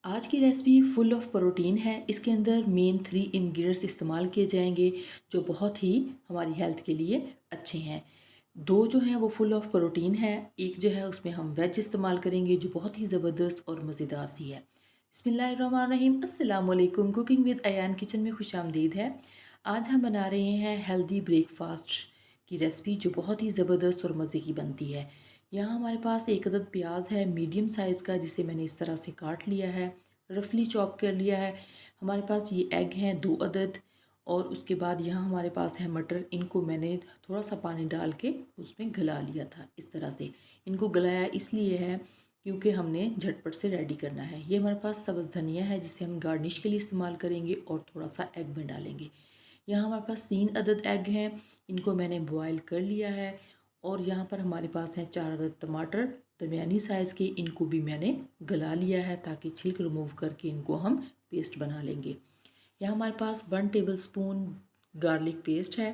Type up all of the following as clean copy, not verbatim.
आज की recipe full of protein है। इसके अंदर मेन 3 इंग्रेडिएंट्स इस्तेमाल किए जाएंगे जो बहुत ही हमारी हेल्थ के लिए अच्छे हैं। 2 जो हैं वो फुल ऑफ प्रोटीन है, एक जो है उसमें हम वेज इस्तेमाल करेंगे जो बहुत ही ज़बरदस्त और मज़ेदार सी है। बिस्मिल्लाहिर्रहमानिर्रहीम, अस्सलाम वालेकुम। कुकिंग विद अयान किचन में खुशामदीद है। आज हम बना रहे हैं हेल्दी ब्रेकफास्ट की रेसिपी जो बहुत ही ज़बरदस्त और मज़े की बनती है। यहाँ हमारे पास एक अदद प्याज है मीडियम साइज़ का, जिसे मैंने इस तरह से काट लिया है, रफली चॉप कर लिया है। हमारे पास ये एग हैं 2 अदद, और उसके बाद यहाँ हमारे पास है मटर। इनको मैंने थोड़ा सा पानी डाल के उसमें गला लिया था। इस तरह से इनको गलाया इसलिए है क्योंकि हमने झटपट से रेडी करना है। ये हमारे पास सब्ज़ धनिया है जिसे हम गार्निश के लिए इस्तेमाल करेंगे और थोड़ा सा एग में डालेंगे। यहाँ हमारे पास 3 अदद एग हैं, इनको मैंने बॉयल कर लिया है। और यहाँ पर हमारे पास हैं 4 अदद टमाटर दरमियानी साइज़ के, इनको भी मैंने गला लिया है ताकि छिलक रिमूव करके इनको हम पेस्ट बना लेंगे। यहाँ हमारे पास 1 टेबलस्पून गार्लिक पेस्ट है,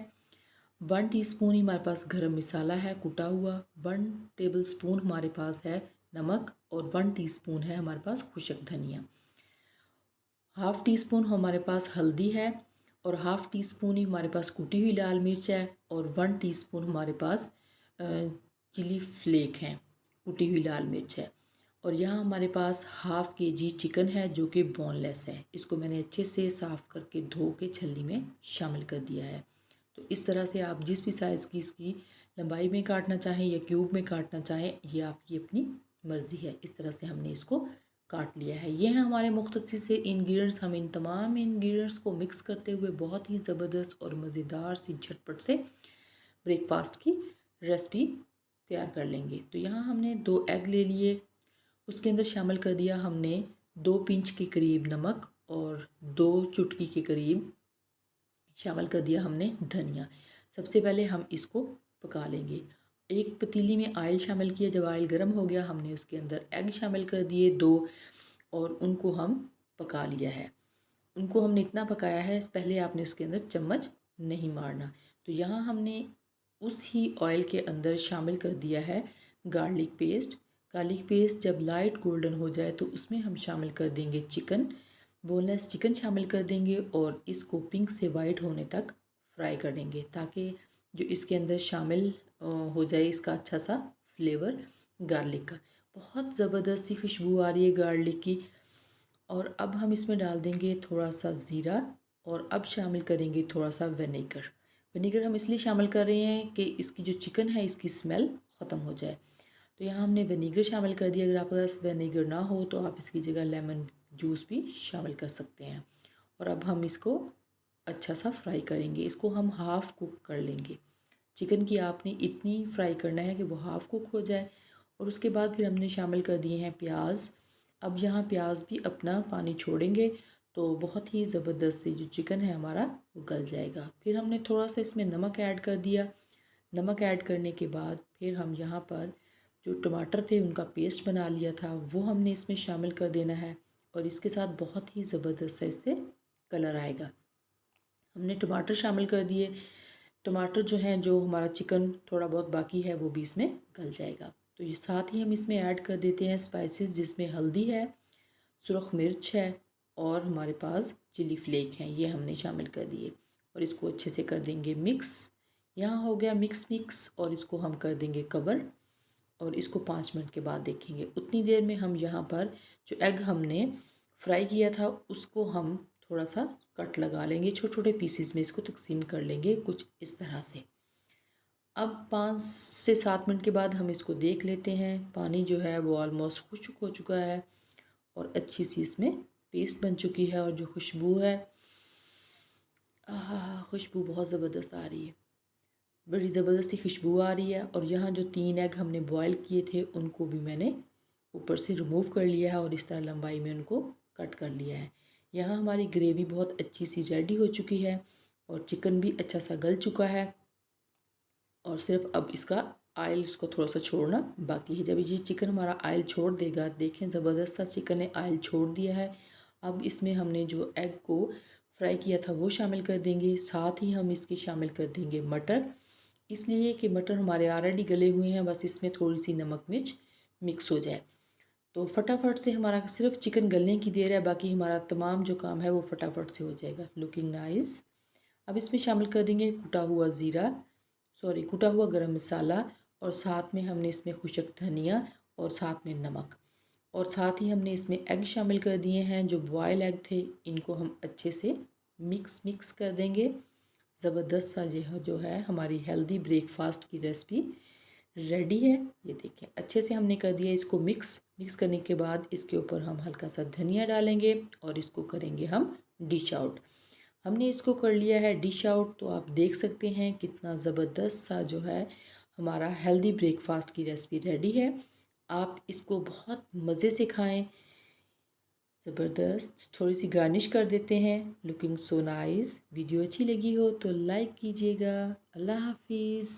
1 टीस्पून ही हमारे पास गरम मसाला है कुटा हुआ, 1 टेबलस्पून हमारे पास है नमक, और 1 टीस्पून है हमारे पास खुशक धनिया। हाफ़ टी स्पून हमारे पास हल्दी है, और हाफ़ टी स्पून ही हमारे पास कुटी हुई लाल मिर्च है, और 1 टीस्पून हमारे पास चिली फ्लेक हैं, कुटी हुई लाल मिर्च है। और यहाँ हमारे पास हाफ़ केजी चिकन है जो कि बोनलेस है। इसको मैंने अच्छे से साफ़ करके धो के छलनी में शामिल कर दिया है। तो इस तरह से आप जिस भी साइज़ की इसकी लंबाई में काटना चाहें या क्यूब में काटना चाहें, ये आपकी अपनी मर्ज़ी है। इस तरह से हमने इसको काट लिया है। ये हैं हमारे मुख्तसर से इंग्रेडिएंट्स। हम इन तमाम इंग्रेडिएंट्स को मिक्स करते हुए बहुत ही ज़बरदस्त और मज़ेदार सी झटपट से ब्रेकफास्ट की रेसिपी तैयार कर लेंगे। तो यहाँ हमने 2 एग ले लिए, उसके अंदर शामिल कर दिया हमने 2 पिंच के करीब नमक, और 2 चुटकी के करीब शामिल कर दिया हमने धनिया। सबसे पहले हम इसको पका लेंगे। एक पतीली में ऑयल शामिल किया, जब ऑयल गर्म हो गया हमने उसके अंदर एग शामिल कर दिए 2, और उनको हम पका लिया है। उनको हमने इतना पकाया है, पहले आपने उसके अंदर चम्मच नहीं मारना। तो यहाँ हमने उस ही ऑयल के अंदर शामिल कर दिया है गार्लिक पेस्ट। गार्लिक पेस्ट जब लाइट गोल्डन हो जाए तो उसमें हम शामिल कर देंगे चिकन, बोनलेस चिकन शामिल कर देंगे, और इसको पिंक से वाइट होने तक फ्राई कर देंगे ताकि जो इसके अंदर शामिल हो जाए इसका अच्छा सा फ्लेवर गार्लिक का। बहुत ज़बरदस्त सी खुशबू आ रही है गार्लिक की। और अब हम इसमें डाल देंगे थोड़ा सा ज़ीरा, और अब शामिल करेंगे थोड़ा सा विनेगर। विनेगर हम इसलिए शामिल कर रहे हैं कि इसकी जो चिकन है इसकी स्मेल ख़त्म हो जाए। तो यहाँ हमने विनेगर शामिल कर दिया। अगर आपके पास विनेगर ना हो तो आप इसकी जगह लेमन जूस भी शामिल कर सकते हैं। और अब हम इसको अच्छा सा फ्राई करेंगे। इसको हम हाफ़ कुक कर लेंगे। चिकन की आपने इतनी फ्राई करना है कि वो हाफ़ कुक हो जाए। और उसके बाद फिर हमने शामिल कर दिए हैं प्याज। अब यहाँ प्याज भी अपना पानी छोड़ेंगे तो बहुत ही ज़बरदस्त सी जो चिकन है हमारा वो गल जाएगा। फिर हमने थोड़ा सा इसमें नमक ऐड कर दिया। नमक ऐड करने के बाद फिर हम यहाँ पर जो टमाटर थे उनका पेस्ट बना लिया था वो हमने इसमें शामिल कर देना है, और इसके साथ बहुत ही ज़बरदस्त सा इससे कलर आएगा। हमने टमाटर शामिल कर दिए। टमाटर जो हैं, जो हमारा चिकन थोड़ा बहुत बाकी है वो भी इसमें गल जाएगा। तो ये साथ ही हम इसमें ऐड कर देते हैं स्पाइसेस, जिसमें हल्दी है, सुरख मिर्च है, और हमारे पास चिली फ्लेक हैं, ये हमने शामिल कर दिए। और इसको अच्छे से कर देंगे मिक्स। यहाँ हो गया मिक्स, और इसको हम कर देंगे कवर, और इसको 5 मिनट के बाद देखेंगे। उतनी देर में हम यहाँ पर जो एग हमने फ्राई किया था उसको हम थोड़ा सा कट लगा लेंगे, छोटे छोटे पीसीज में इसको तकसीम कर लेंगे कुछ इस तरह से। अब 5 से 7 मिनट के बाद हम इसको देख लेते हैं। पानी जो है वो ऑलमोस्ट खुश्क हो चुका है, और अच्छी सी इसमें पेस्ट बन चुकी है, और जो खुशबू है, खुशबू बहुत ज़बरदस्त आ रही है, बड़ी ज़बरदस्ती खुशबू आ रही है। और यहाँ जो 3 एग हमने बॉयल किए थे उनको भी मैंने ऊपर से रिमूव कर लिया है, और इस तरह लंबाई में उनको कट कर लिया है। यहाँ हमारी ग्रेवी बहुत अच्छी सी रेडी हो चुकी है, और चिकन भी अच्छा सा गल चुका है, और सिर्फ अब इसका ऑयल इसको थोड़ा सा छोड़ना बाकी है। जब ये चिकन हमारा ऑयल छोड़ देगा, देखें ज़बरदस्त सा चिकन ने ऑयल छोड़ दिया है। अब इसमें हमने जो एग को फ्राई किया था वो शामिल कर देंगे। साथ ही हम इसके शामिल कर देंगे मटर, इसलिए कि मटर हमारे ऑलरेडी गले हुए हैं, बस इसमें थोड़ी सी नमक मिर्च मिक्स हो जाए। तो फटाफट से हमारा सिर्फ चिकन गलने की देर है, बाकी हमारा तमाम जो काम है वो फटाफट से हो जाएगा। Looking nice. अब इसमें शामिल कर देंगे कुटा हुआ गरम मसाला, और साथ में हमने इसमें खुशक धनिया और साथ में नमक, और साथ ही हमने इसमें एग शामिल कर दिए हैं। जो बॉयल एग थे इनको हम अच्छे से मिक्स कर देंगे। ज़बरदस्त सा जो है हमारी हेल्दी ब्रेकफास्ट की रेसिपी रेडी है। ये देखें अच्छे से हमने कर दिया इसको मिक्स करने के बाद इसके ऊपर हम हल्का सा धनिया डालेंगे और इसको करेंगे हम डिश आउट। हमने इसको कर लिया है डिश आउट। तो आप देख सकते हैं कितना ज़बरदस्त सा जो है हमारा हेल्दी ब्रेकफास्ट की रेसिपी रेडी है। आप इसको बहुत मज़े से खाएं। ज़बरदस्त। थोड़ी सी गार्निश कर देते हैं। Looking so nice. वीडियो अच्छी लगी हो तो लाइक कीजिएगा। अल्लाह हाफिज़।